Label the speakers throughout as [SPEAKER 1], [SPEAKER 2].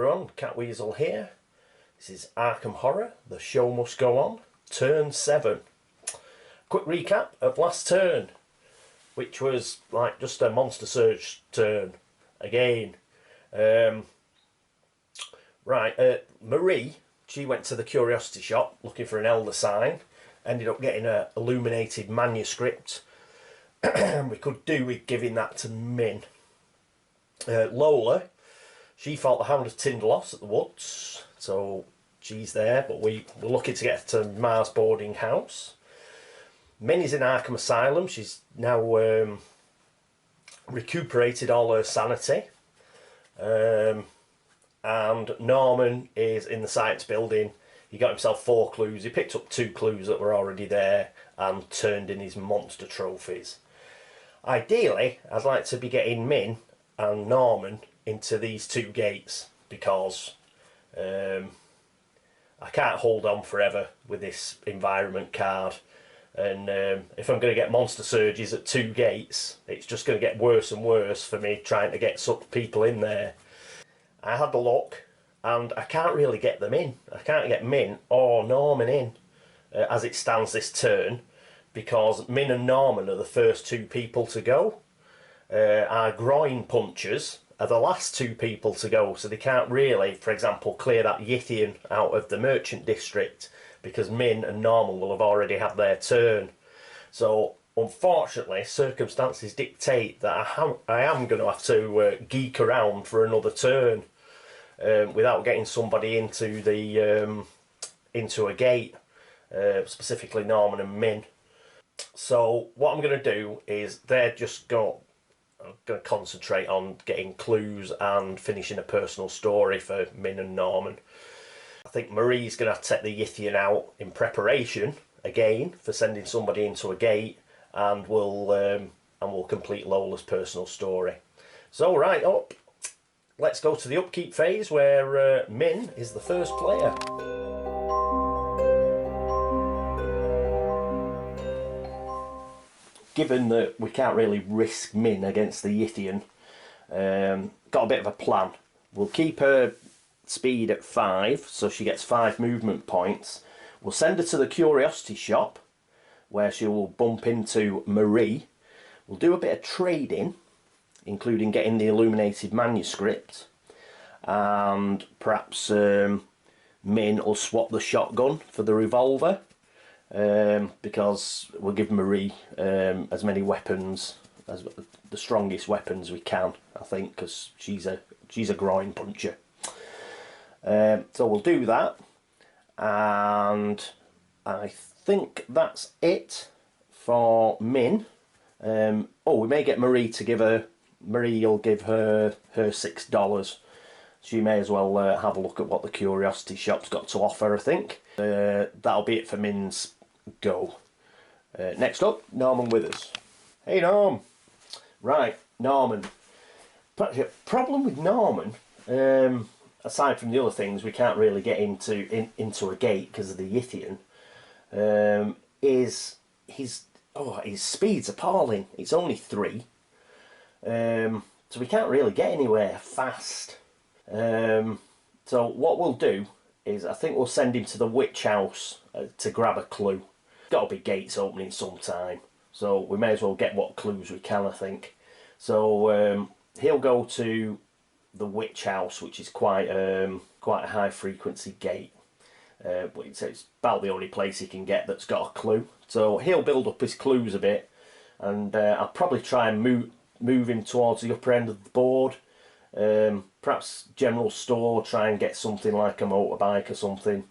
[SPEAKER 1] everyone, Catweazle here. This is Arkham Horror, the show must go on, turn 7. Quick recap of last turn, which was like just a Monster Surge turn again. Marie, she went to the curiosity shop looking for an elder sign, ended up getting an illuminated manuscript. We could do with giving that to Minh. Lola, she fought the Hound of Tindalos at the woods, so she's there, but we're lucky to get her to Mars boarding house. Minh is in Arkham Asylum. She's now recuperated all her sanity. And Norman is in the science building. He got himself 4 clues. He picked up 2 clues that were already there and turned in his monster trophies. Ideally, I'd like to be getting Minh and Norman into these 2 gates, because I can't hold on forever with this environment card, and if I'm going to get monster surges at 2 gates, it's just going to get worse and worse for me trying to get some people in there. I had a look and I can't really get them in. I can't get Minh or Norman in as it stands this turn, because Minh and Norman are the first 2 people to go. Our Groin Punchers are the last 2 people to go, so they can't really, for example, clear that Yithian out of the merchant district, because Minh and Norman will have already had their turn. So unfortunately, circumstances dictate that I am going to have to geek around for another turn without getting somebody into the into a gate, specifically Norman and Minh. So what I'm going to do is I'm going to concentrate on getting clues and finishing a personal story for Minh and Norman. I think Marie's going to have to take the Yithian out in preparation again for sending somebody into a gate, and we'll complete Lola's personal story. So right up, let's go to the upkeep phase where Minh is the first player. Given that we can't really risk Minh against the Yithian, got a bit of a plan. We'll keep her speed at 5, so she gets 5 movement points. We'll send her to the curiosity shop, where she will bump into Marie. We'll do a bit of trading, including getting the illuminated manuscript, and perhaps Minh will swap the shotgun for the revolver. Because we'll give Marie as many weapons, as the strongest weapons we can, I think, because she's a groin puncher. So we'll do that, and I think that's it for Minh. We may get Marie to give her. Marie will give her $6. She may as well have a look at what the curiosity shop's got to offer, I think. That'll be it for Minh's go. Next up, Norman Withers. Hey Norm. Right, Norman. Problem with Norman, aside from the other things we can't really get into a gate because of the Yithian, is his speed's appalling. It's only 3, so we can't really get anywhere fast. So what we'll do is, I think we'll send him to the witch house to grab a clue. Got to be gates opening sometime, so we may as well get what clues we can, I think. So he'll go to the witch house, which is quite a high frequency gate, but it's about the only place he can get that's got a clue. So he'll build up his clues a bit, and I'll probably try and move him towards the upper end of the board. Perhaps general store, try and get something like a motorbike or something,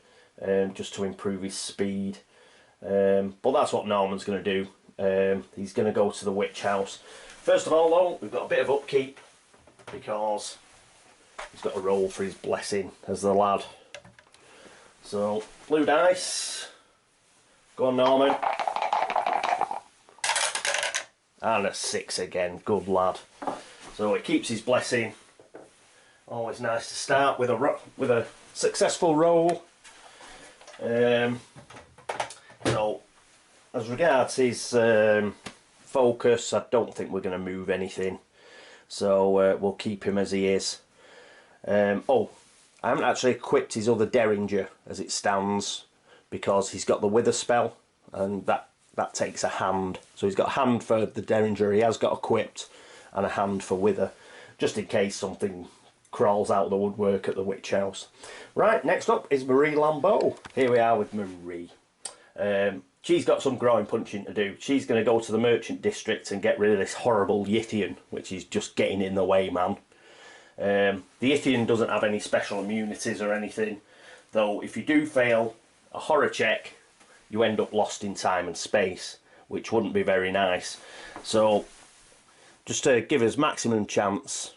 [SPEAKER 1] just to improve his speed. But that's what Norman's going to do. He's going to go to the witch house. First of all though, we've got a bit of upkeep, because he's got to roll for his blessing as the lad. So, blue dice. Go on Norman. And a 6 again, good lad. So it keeps his blessing. Always nice to start with a successful roll. So, as regards his focus, I don't think we're going to move anything, so we'll keep him as he is. I haven't actually equipped his other Derringer as it stands, because he's got the Wither spell, and that takes a hand. So he's got a hand for the Derringer, he has got equipped, and a hand for Wither, just in case something crawls out of the woodwork at the witch house. Right, next up is Marie Lambeau. Here we are with Marie. She's got some groin punching to do. She's going to go to the merchant district and get rid of this horrible Yithian, which is just getting in the way, man. The Yithian doesn't have any special immunities or anything, though if you do fail a horror check, you end up lost in time and space, which wouldn't be very nice. So, just to give us maximum chance,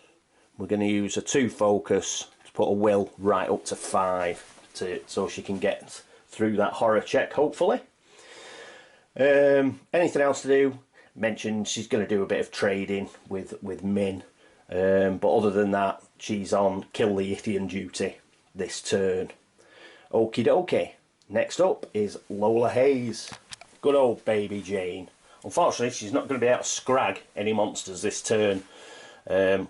[SPEAKER 1] we're going to use a 2 focus to put a will right up to 5, so she can get through that horror check, hopefully. Anything else to do? Mentioned she's going to do a bit of trading with Minh. But other than that, she's on kill the Yithian duty this turn. Okie dokie. Next up is Lola Hayes. Good old baby Jane. Unfortunately, she's not going to be able to scrag any monsters this turn.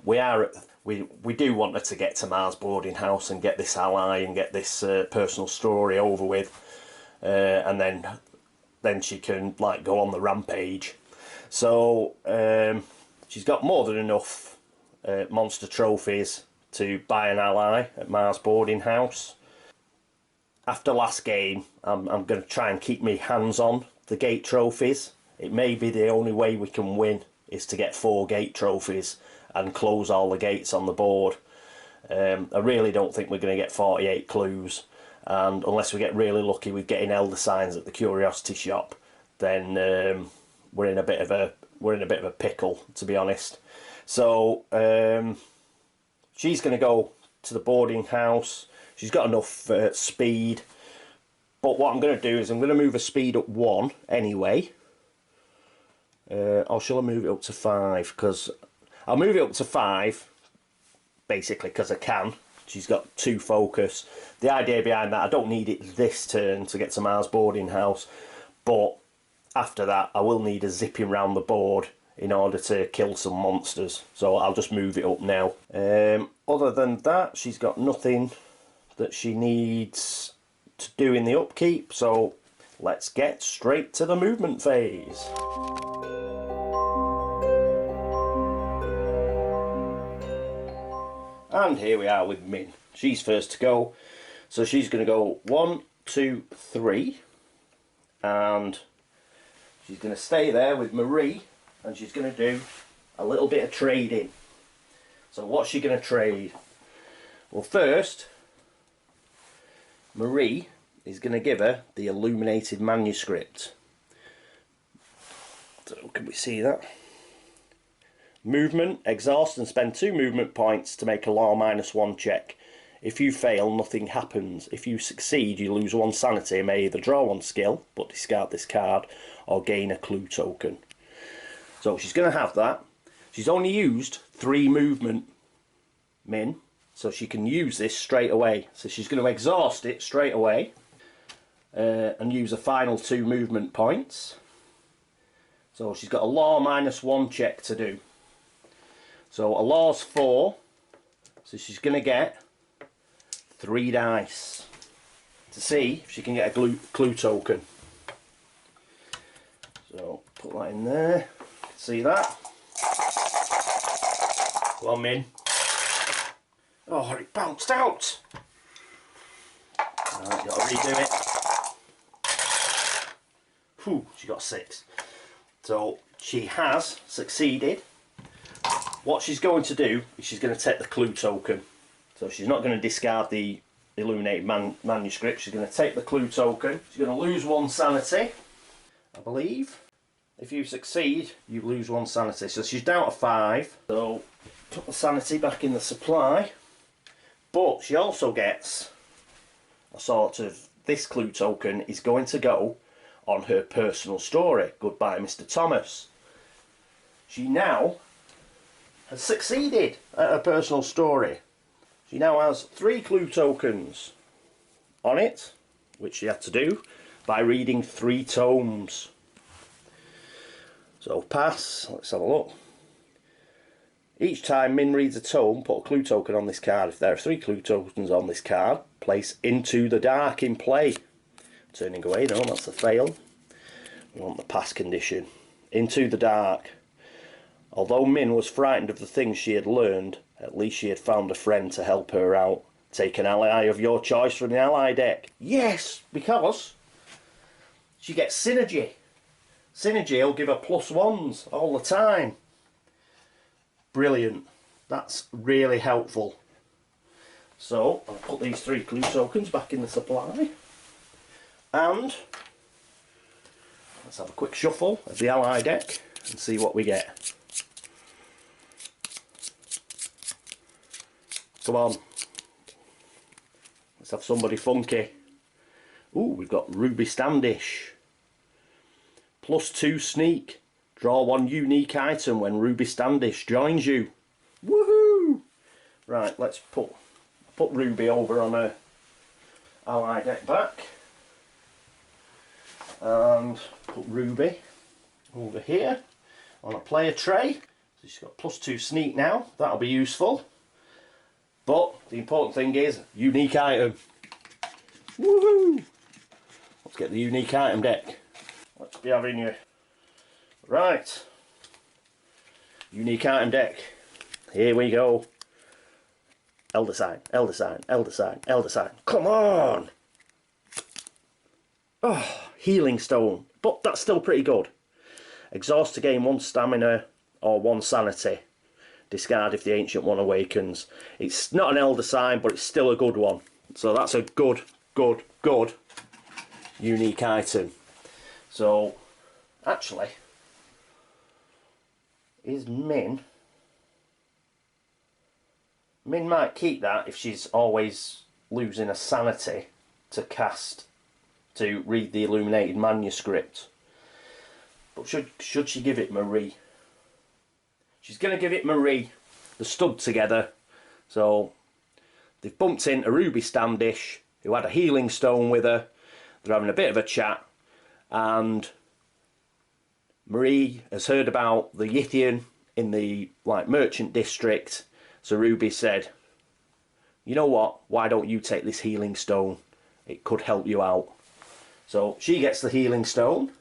[SPEAKER 1] We do want her to get to Mars boarding house and get this ally and get this personal story over with, and then she can like go on the rampage. So she's got more than enough monster trophies to buy an ally at Mars boarding house. After last game, I'm going to try and keep my hands on the gate trophies. It may be the only way we can win is to get 4 gate trophies and close all the gates on the board. I really don't think we're going to get 48 clues, and unless we get really lucky with getting Elder Signs at the Curiosity Shop, then we're in a bit of a pickle, to be honest. So she's going to go to the boarding house. She's got enough speed, but what I'm going to do is I'm going to move her speed up 1 anyway. Or shall I move it up to 5? Because I'll move it up to 5 basically because I can. She's got 2 focus. The idea behind that, I don't need it this turn to get to Mars boarding house, but after that I will need her zipping round the board in order to kill some monsters, so I'll just move it up now. Other than that, she's got nothing that she needs to do in the upkeep, so let's get straight to the movement phase. And here we are with Minh. She's first to go, so she's going to go 1, 2, 3, and she's going to stay there with Marie, and she's going to do a little bit of trading. So what's she going to trade? Well, first, Marie is going to give her the illuminated manuscript. So can we see that? Movement, exhaust and spend 2 movement points to make a law -1 check. If you fail, nothing happens. If you succeed, you lose 1 sanity and may either draw 1 skill, but discard this card, or gain a clue token. So she's going to have that. She's only used 3 movement, Minh, so she can use this straight away. So she's going to exhaust it straight away and use a final 2 movement points. So she's got a law -1 check to do. So a law's 4, so she's going to get 3 dice to see if she can get a clue token. So put that in there, see that? Come on, Minh. Oh, it bounced out. Right, got to redo it. Whew, she got 6. So she has succeeded. What she's going to do is she's going to take the clue token. So she's not going to discard the illuminated manuscript. She's going to take the clue token. She's going to lose 1 sanity, I believe. If you succeed, you lose 1 sanity. So she's down to 5. So put the sanity back in the supply. But she also gets a sort of, this clue token is going to go on her personal story. Goodbye, Mr. Thomas. She now has succeeded at her personal story. She now has 3 clue tokens on it, which she had to do by reading 3 tomes. So pass, let's have a look. Each time Minh reads a tome, put a clue token on this card. If there are 3 clue tokens on this card, place Into the Dark in play. Turning away, no, that's a fail. We want the pass condition. Into the Dark. Although Minh was frightened of the things she had learned, at least she had found a friend to help her out. Take an ally of your choice from the ally deck. Yes, because she gets synergy. Synergy will give her +1s all the time. Brilliant. That's really helpful. So I'll put these 3 clue tokens back in the supply. And let's have a quick shuffle of the ally deck and see what we get. Come on. Let's have somebody funky. Ooh, we've got Ruby Standish. +2 sneak. Draw 1 unique item when Ruby Standish joins you. Woohoo! Right, let's put Ruby over on her ally deck back. And put Ruby over here on a player tray. So she's got +2 sneak now. That'll be useful. But the important thing is unique item. Woohoo! Let's get the unique item deck. Let's be having you. Right. Unique item deck. Here we go. Elder Sign, Elder Sign, Elder Sign, Elder Sign. Come on! Oh, Healing Stone. But that's still pretty good. Exhaust to gain 1 stamina or 1 sanity. Discard if the Ancient One awakens. It's not an Elder Sign, but it's still a good one. So that's a good unique item. So, actually, is Minh might keep that if she's always losing a sanity to read the illuminated manuscript. But should she give it Marie? She's going to give it Marie. They're stood together. So they've bumped into Ruby Standish, who had a healing stone with her. They're having a bit of a chat. And Marie has heard about the Yithian in the merchant district. So Ruby said, you know what, why don't you take this healing stone? It could help you out. So she gets the healing stone.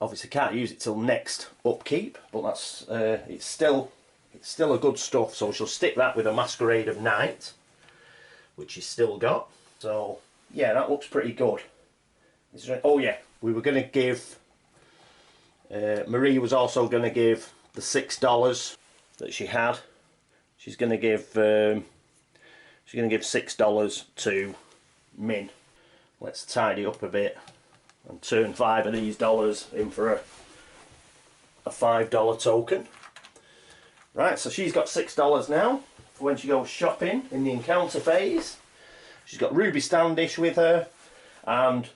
[SPEAKER 1] Obviously can't use it till next upkeep, but that's it's still a good stuff. So she'll stick that with a Masquerade of Night, which she's still got. So yeah, that looks pretty good. Oh yeah, we were going to give Marie was also going to give the $6 that she had. She's going to give $6 to Minh. Let's tidy up a bit and turn 5 of these dollars in for a $5 token. Right, so she's got $6 now for when she goes shopping in the encounter phase. She's got Ruby Standish with her, and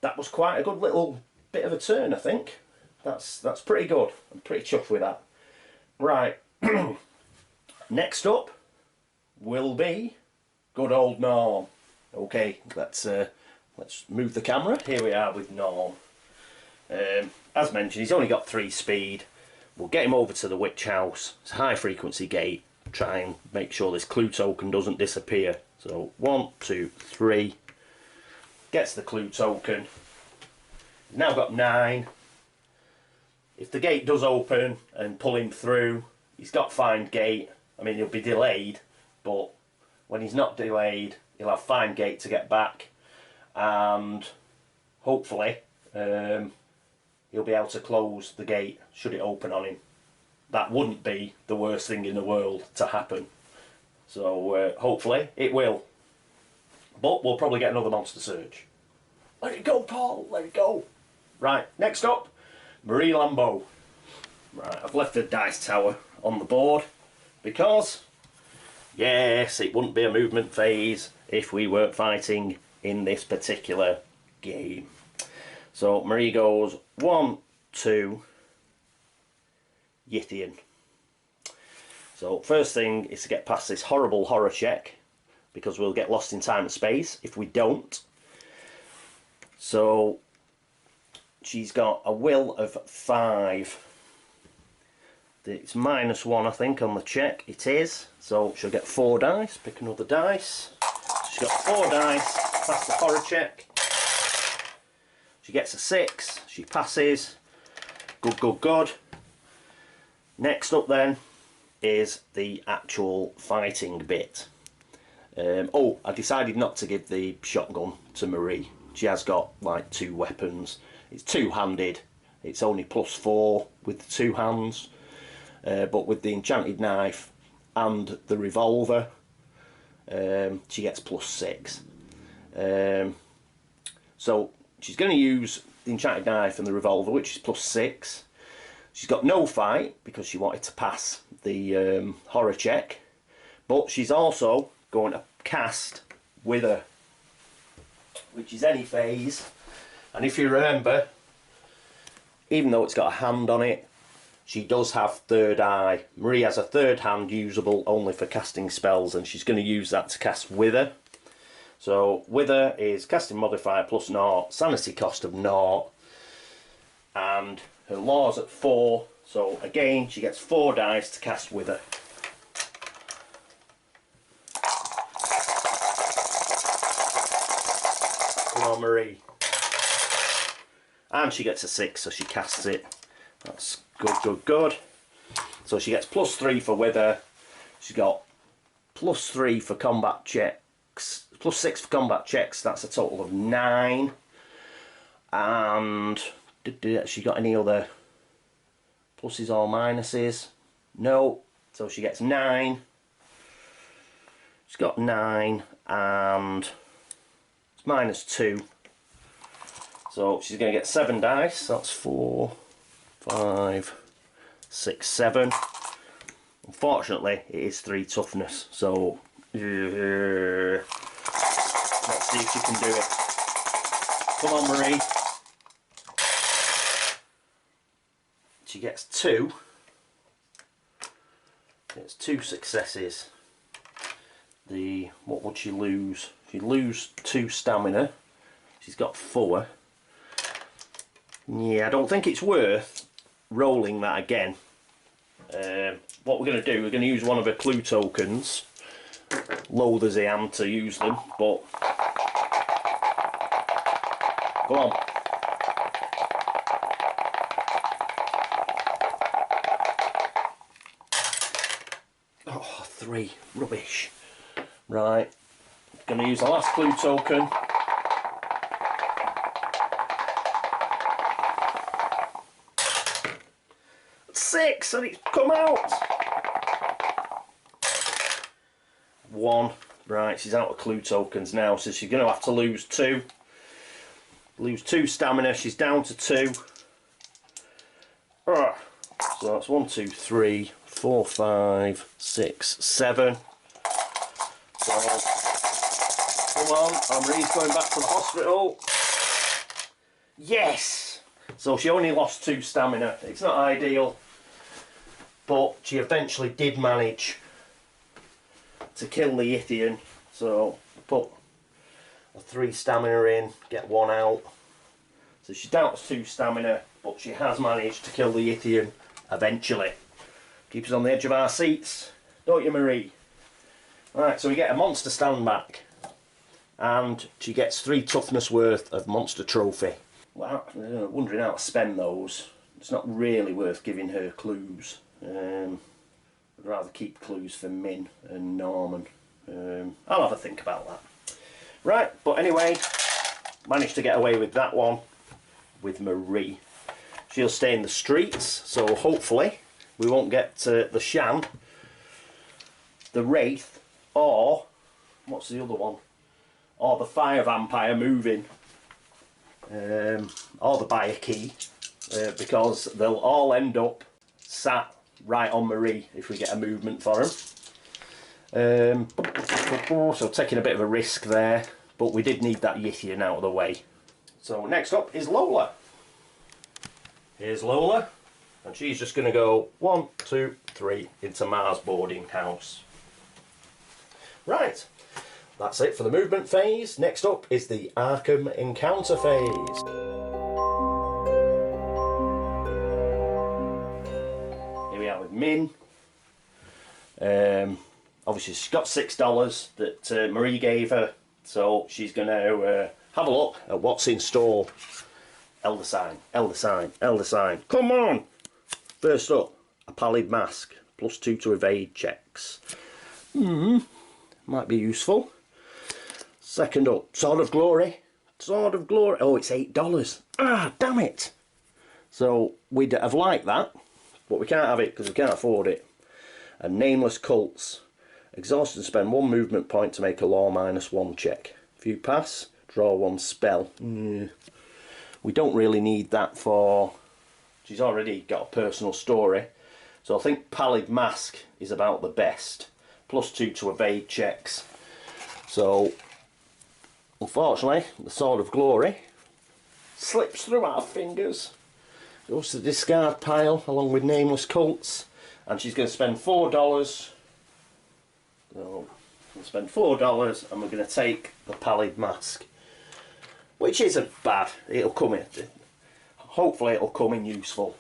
[SPEAKER 1] that was quite a good little bit of a turn, I think. That's pretty good. I'm pretty chuffed with that. Right, next up will be good old Norm. Okay, let's move the camera. Here we are with Norm. As mentioned, he's only got 3 speed. We'll get him over to the Witch House. It's a high frequency gate. Try and make sure this clue token doesn't disappear. So 1, 2, 3. Gets the clue token. He's now got 9. If the gate does open and pull him through, he's got Find Gate. I mean, he'll be delayed, but when he's not delayed, he'll have Find Gate to get back, and hopefully he'll be able to close the gate should it open on him. That wouldn't be the worst thing in the world to happen. So hopefully it will. But we'll probably get another Monster Surge. Let it go, Paul, let it go. Right, next up, Marie Lambeau. Right, I've left the dice tower on the board because, yes, it wouldn't be a movement phase if we weren't fighting in this particular game. So Marie goes 1, 2, Yithian. So first thing is to get past this horrible horror check, because we'll get lost in time and space if we don't. So she's got a will of 5. It's -1, I think, on the check. It is. So she'll get 4 dice. Pick another dice. She's got 4 dice. Pass the horror check. She gets a 6. She passes. Good, good, good. Next up then is the actual fighting bit. Oh, I decided not to give the shotgun to Marie. She has got like 2 weapons. It's two-handed. It's only +4 with the 2 hands. But with the enchanted knife and the revolver, she gets +6. So she's going to use the enchanted knife and the revolver, which is +6. She's got no fight because she wanted to pass the horror check, but she's also going to cast Wither, which is any phase. And if you remember, even though it's got a hand on it, she does have third eye. Marie has a third hand usable only for casting spells, and she's going to use that to cast Wither. So Wither is casting modifier +0, sanity cost of 0, and her law's at 4. So again, she gets 4 dice to cast Wither. Come on, Marie. And she gets a 6, so she casts it. That's good, good, good. So she gets +3 for Wither. She's got +3 for combat checks, +6 for combat checks. That's a total of 9. And has she got any other pluses or minuses? No. So she gets 9. She's got 9 and it's -2. So she's going to get 7 dice. That's 4, 5, 6, 7. Unfortunately, it is 3 toughness. So let's see if she can do it. Come on, Marie. She gets 2. It's 2 successes. What would she lose? She'd lose 2 stamina. She's got 4. Yeah, I don't think it's worth rolling that again. What we're going to do, we're going to use one of her clue tokens. Loath as I am to use them, but go on. Oh, 3. Rubbish. Right. Going to use the last clue token. Six, and it's come out. 1. Right, she's out of clue tokens now, so she's going to have to lose 2. Lose 2 stamina. She's down to 2. So that's 1, 2, 3, 4, 5, 6, 7. So come on, Marie's going back to the hospital. Yes. So she only lost 2 stamina. It's not ideal, but she eventually did manage to kill the Ithian. So put a 3 stamina in, get 1 out. So she's down to 2 stamina, but she has managed to kill the Ithian eventually. Keep us on the edge of our seats, don't you, Marie? Right, so we get a monster stand back, and she gets 3 toughness worth of monster trophy. Well, I'm wondering how to spend those. It's not really worth giving her clues. I'd rather keep clues for Minh and Norman. I'll have a think about that. Right, but anyway, managed to get away with that one with Marie. She'll stay in the streets, so hopefully we won't get the Shan, the Wraith, or what's the other one? Or the Fire Vampire moving, or the Buy a Key, because they'll all end up sat right on Marie if we get a movement for them. So taking a bit of a risk there, but we did need that Yithian out of the way. So next up is Lola. Here's Lola, and she's just going to go 1, 2, 3 into Mars boarding house. Right, that's it for the movement phase. Next up is the Arkham encounter phase. Here we are with Minh. Obviously she's got $6 that Marie gave her, so she's going to have a look at what's in store. Elder sign, elder sign, elder sign. Come on! First up, a pallid mask, +2 to evade checks. Might be useful. Second up, Sword of Glory. Sword of Glory. Oh, it's $8. Ah, damn it! So we'd have liked that, but we can't have it because we can't afford it. And Nameless Cults. Exhaust and spend 1 movement point to make a law -1 check. If you pass, draw 1 spell. We don't really need that for... She's already got a personal story. So I think Pallid Mask is about the best. +2 to evade checks. So, unfortunately, the Sword of Glory slips through our fingers. Goes to the discard pile along with Nameless Cults. And she's going to spend $4. So, we'll spend $4 and we're going to take the Pallid Mask. Which isn't bad. It'll come in. Hopefully it'll come in useful.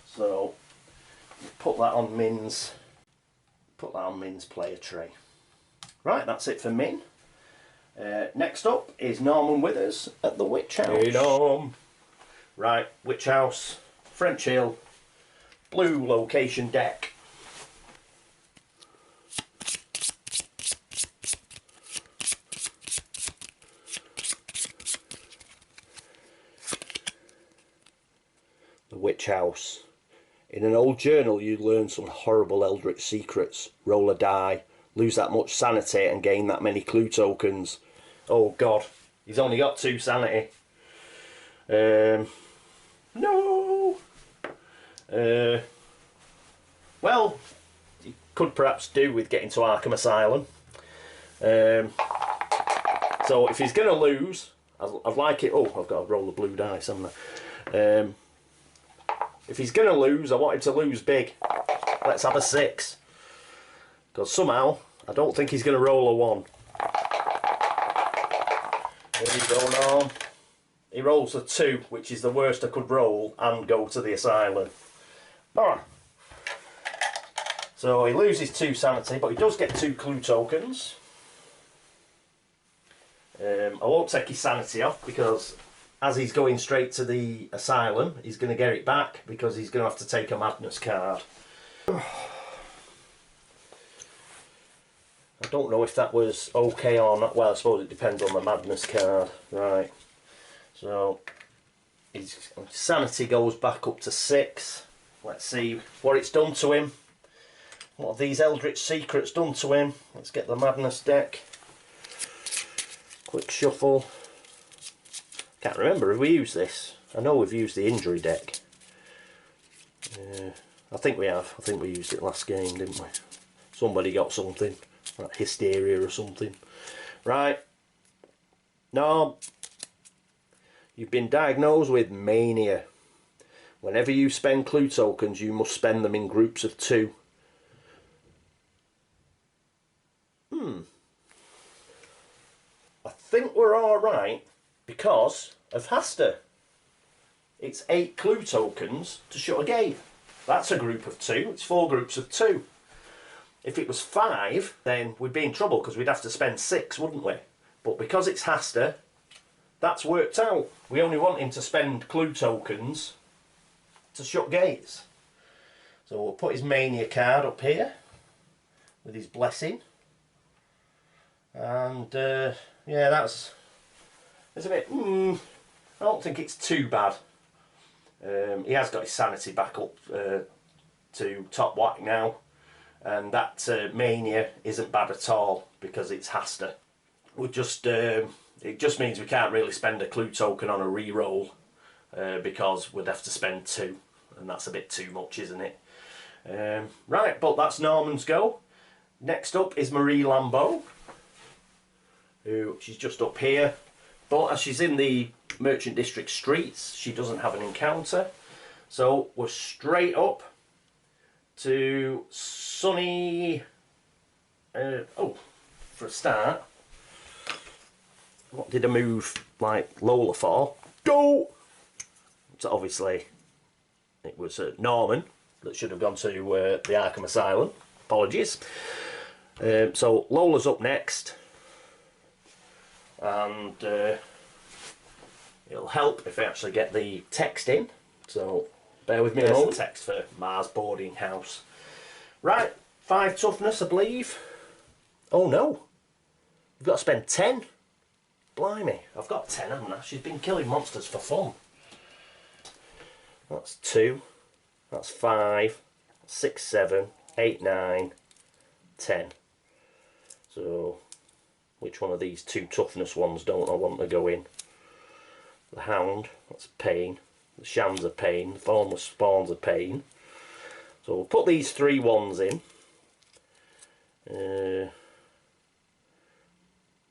[SPEAKER 1] So put that on Minh's player tray. Right, that's it for Minh. Next up is Norman Withers at the Witch House. Hey Norm. Right, Witch House, French Hill, blue location deck. The Witch House. In an old journal you'd learn some horrible eldritch secrets. Roll a die, lose that much sanity and gain that many clue tokens. Oh god, he's only got 2 sanity. No! Well, he could perhaps do with getting to Arkham Asylum. So if he's going to lose, I'd like it... Oh, I've got to roll the blue dice, haven't I? If he's going to lose, I want him to lose big. Let's have a 6. Because somehow, I don't think he's going to roll a 1. There you go, Norm. He rolls a 2, which is the worst I could roll, and go to the asylum. Ah. So he loses 2 sanity, but he does get 2 clue tokens. I won't take his sanity off, because... as he's going straight to the asylum, he's going to get it back because he's going to have to take a madness card. I don't know if that was okay or not. Well, I suppose it depends on the madness card. Right. So, his sanity goes back up to 6. Let's see what it's done to him. What have these eldritch secrets done to him? Let's get the madness deck. Quick shuffle. Can't remember if we used this. I know we've used the injury deck. I think we have. I think we used it last game, didn't we? Somebody got something, like hysteria or something. Right. No. You've been diagnosed with mania. Whenever you spend clue tokens, you must spend them in groups of 2. I think we're alright. Because of Hasta. It's 8 clue tokens to shut a gate. That's a group of 2. It's 4 groups of 2. If it was 5, then we'd be in trouble because we'd have to spend 6, wouldn't we? But because it's Hasta, that's worked out. We only want him to spend clue tokens to shut gates. So we'll put his mania card up here with his blessing. And yeah, that's... it's a bit, I don't think it's too bad. He has got his sanity back up to top whack now. And that mania isn't bad at all because it's Hasta. We just, it just means we can't really spend a clue token on a re-roll because we'd have to spend 2. And that's a bit too much, isn't it? Right, but that's Norman's go. Next up is Marie Lambeau. Who, she's just up here. But as she's in the Merchant District streets, she doesn't have an encounter. So we're straight up to sunny... oh, for a start, what did I move like Lola for? Go! So obviously it was Norman, that should have gone to the Arkham Asylum. Apologies. So Lola's up next, and it'll help if I actually get the text in. So bear with me a moment. Text for Mars boarding house. Right, 5 toughness, I believe. Oh no, we've got to spend 10. Blimey, I've got 10, haven't I? She's been killing monsters for fun. That's 2. That's 5. 6, 7, 8, 9, 10. So, which one of these 2 toughness ones don't I want to go in? The Hound, that's pain. The Shan's a pain. The Formless Spawn's a pain. So we'll put these 3 ones in.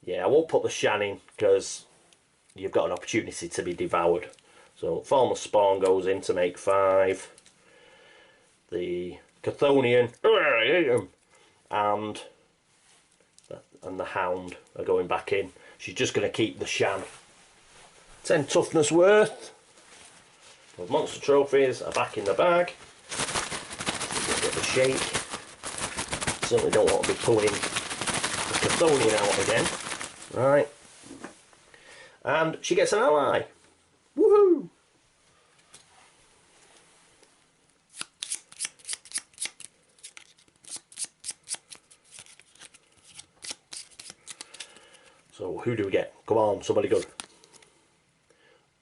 [SPEAKER 1] Yeah, I won't put the Shan in because you've got an opportunity to be devoured. So Formless Spawn goes in to make 5. The Chthonian and the Hound are going back in. She's just going to keep the Shan. 10 toughness worth. The monster trophies are back in the bag. A bit of a shake. Certainly don't want to be pulling the Chthonian out again. Right. And she gets an ally. Woohoo! So who do we get? Come on, somebody good.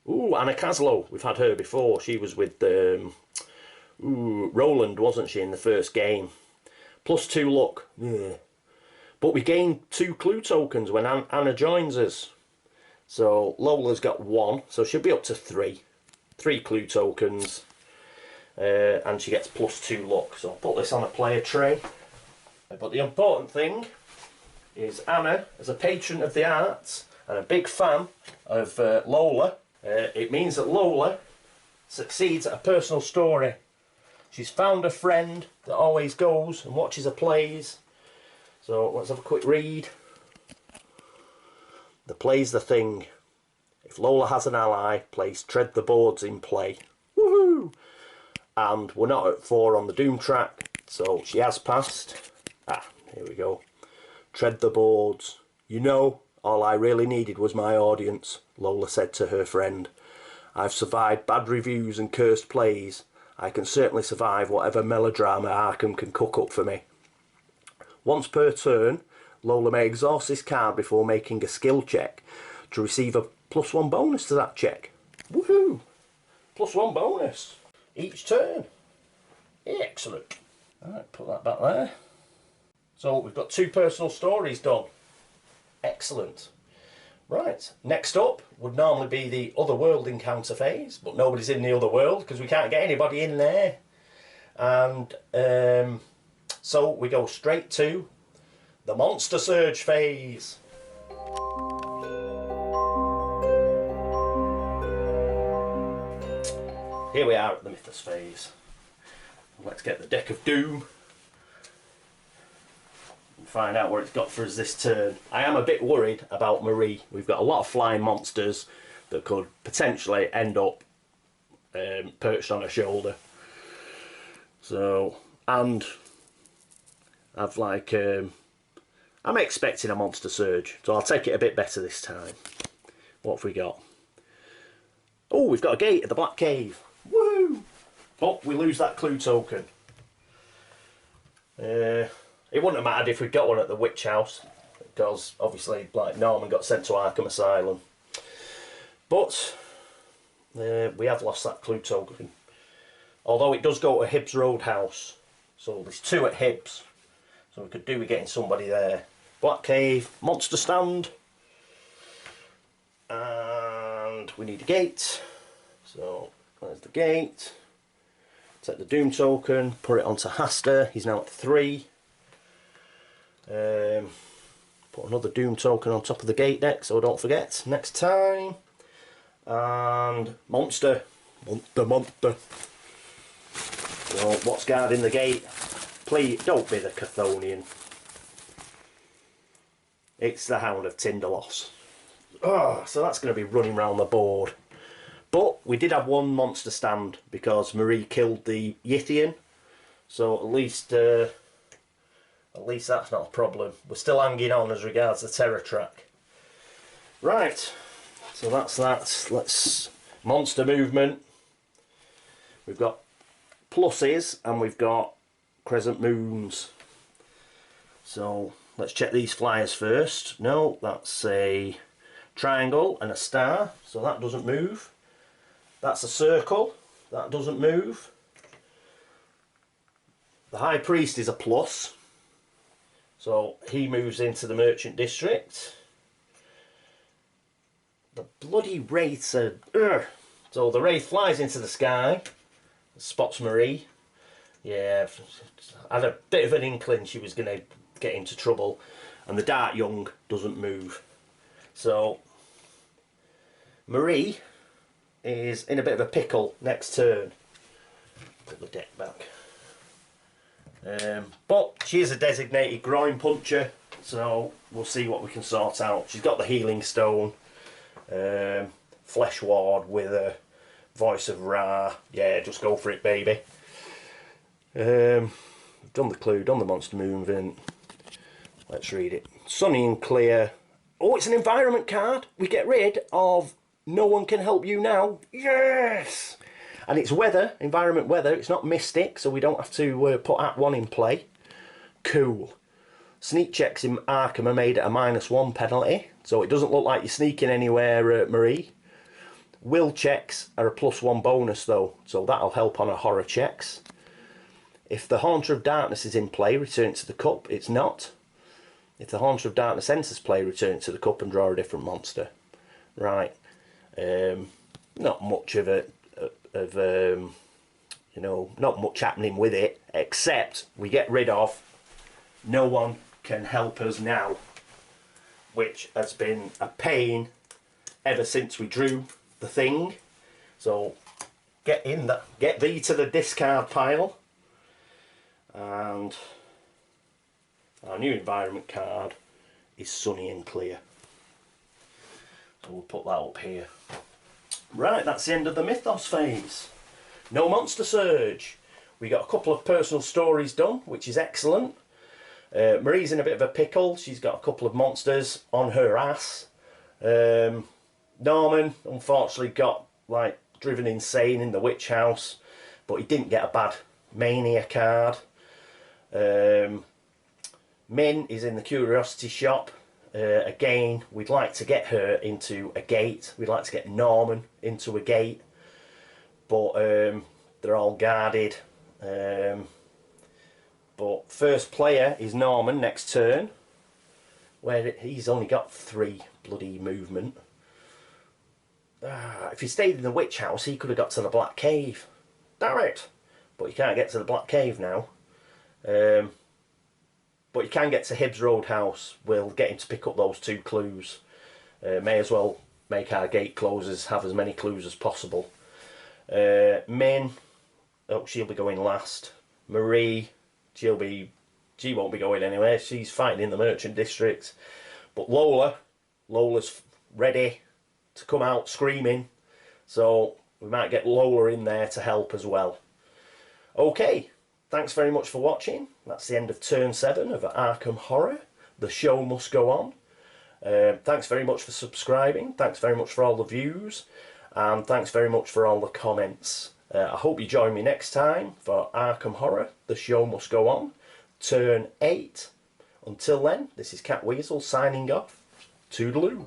[SPEAKER 1] Ooh, Anna Caslow. We've had her before. She was with Roland, wasn't she, in the first game? +2 luck. Yeah. But we gain 2 clue tokens when Anna joins us. So Lola's got 1, so she'll be up to 3. 3 clue tokens. And she gets +2 luck. So I'll put this on a player tray. But the important thing is Anna, as a patron of the arts and a big fan of Lola, it means that Lola succeeds at a personal story. She's found a friend that always goes and watches her plays. So let's have a quick read. The play's the thing. If Lola has an ally, place tread the boards in play. Woohoo! And we're not at 4 on the Doom track, so she has passed. Ah, here we go. Tread the boards. You know, all I really needed was my audience, Lola said to her friend. I've survived bad reviews and cursed plays. I can certainly survive whatever melodrama Arkham can cook up for me. Once per turn, Lola may exhaust this card before making a skill check to receive a +1 bonus to that check. Woohoo! +1 bonus each turn. Excellent. Alright, put that back there. So we've got 2 personal stories done. Excellent. Right, next up would normally be the other world encounter phase, but nobody's in the other world because we can't get anybody in there. And so we go straight to the Monster Surge phase. Here we are at the Mythos phase. Let's get the deck of doom and find out what it's got for us this turn. I am a bit worried about Marie. We've got a lot of flying monsters that could potentially end up perched on her shoulder. So, and I've I'm expecting a monster surge, so I'll take it a bit better this time. What have we got? Oh, we've got a gate at the Black Cave. Woo! But we lose that clue token. It wouldn't have mattered if we'd got one at the Witch House, because obviously, like, Norman got sent to Arkham Asylum. But we have lost that clue token. Although it does go to Hibbs Roadhouse. So there's 2 at Hibbs. So we could do with getting somebody there. Black Cave, Monster Stand. And we need a gate. So there's the gate. Take the Doom token, put it onto Haster. He's now at 3. Put another Doom token on top of the gate deck so I don't forget next time. And Monster. Monster. So what's guarding the gate? Please don't be the Chthonian. It's the Hound of Tindalos. Oh, so that's going to be running around the board. But we did have 1 monster stand because Marie killed the Yithian. So at least that's not a problem. We're still hanging on as regards the terror track. Right, so that's that. Let's monster movement. We've got pluses and we've got crescent moons. So let's check these flyers first. No, that's a triangle and a star, so that doesn't move. That's a circle, that doesn't move. The High Priest is a plus, so he moves into the Merchant District. The bloody Wraiths are... So the Wraith flies into the sky, spots Marie. Yeah, I had a bit of an inkling she was going to get into trouble. And the Dark Young doesn't move. So Marie is in a bit of a pickle next turn. Put the deck back. But she is a designated Groin Puncher, so we'll see what we can sort out. She's got the Healing Stone, Flesh Ward with a Voice of Ra. Yeah, just go for it, baby. Done the clue, done the monster movement. Let's read it. Sunny and clear. Oh, it's an environment card. We get rid of No One Can Help You Now. Yes! And it's weather, environment weather. It's not mystic, so we don't have to put Act 1 in play. Cool. Sneak checks in Arkham are made at a -1 penalty, so it doesn't look like you're sneaking anywhere, Marie. Will checks are a +1 bonus though, so that'll help on her horror checks. If the Haunter of Darkness is in play, return it to the cup. It's not. If the Haunter of Darkness enters play, return it to the cup and draw a different monster. Right. Not much of a... you know, not much happening with it, except we get rid of No One Can Help Us Now, which has been a pain ever since we drew the thing. So get thee to the discard pile, and our new environment card is Sunny and Clear, so we'll put that up here. Right, that's the end of the Mythos phase. No monster surge. We got a couple of personal stories done, which is excellent. Marie's in a bit of a pickle. She's got a couple of monsters on her ass. Norman unfortunately got like driven insane in the witch house, but he didn't get a bad mania card. Minh is in the curiosity shop. Again, we'd like to get her into a gate. We'd like to get Norman into a gate, but they're all guarded. But first player is Norman next turn, where he's only got 3 bloody movement. If he stayed in the witch house, he could have got to the Black Cave. Damn it! But you can't get to the Black Cave now. But you can get to Hibbs Roadhouse. We'll get him to pick up those 2 clues. May as well make our gate closers have as many clues as possible. Minh, oh, she'll be going last. Marie, she won't be going anywhere. She's fighting in the Merchant District. But Lola's ready to come out screaming. So we might get Lola in there to help as well. Okay. Thanks very much for watching. That's the end of turn 7 of Arkham Horror. The show must go on. Thanks very much for subscribing. Thanks very much for all the views. And thanks very much for all the comments. I hope you join me next time for Arkham Horror. The show must go on. Turn 8. Until then, this is Catweazle signing off. Toodaloo.